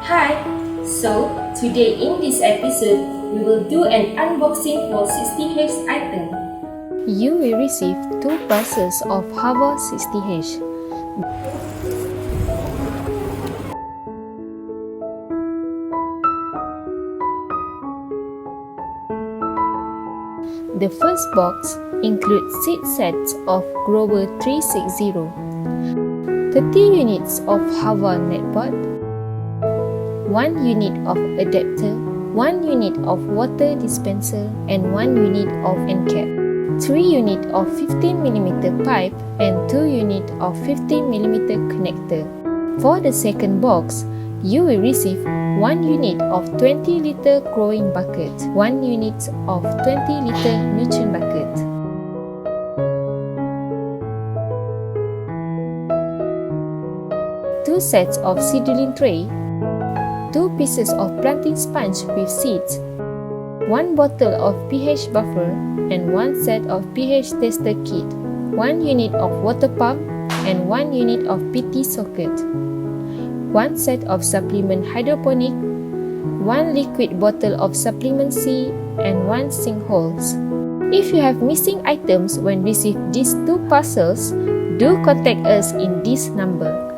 Hi! So, today in this episode, we will do an unboxing for 60H item. You will receive 2 parcels of HAVVA 60H. The first box includes 6 sets of Grover 360, 30 units of HAVVA netboard, 1 unit of adapter, 1 unit of water dispenser, and 1 unit of end cap, 3 unit of 15mm pipe, and 2 unit of 15mm connector. For the second box, you will receive 1 unit of 20-liter growing bucket, 1 unit of 20-liter nutrient bucket. Two sets of seedling tray, 2 pieces of planting sponge with seeds, 1 bottle of pH buffer, and 1 set of pH tester kit, 1 unit of water pump, and 1 unit of PT socket, 1 set of supplement hydroponic, 1 liquid bottle of supplement C, and 1 sink holes. If you have missing items when receive these 2 parcels, do contact us in this number.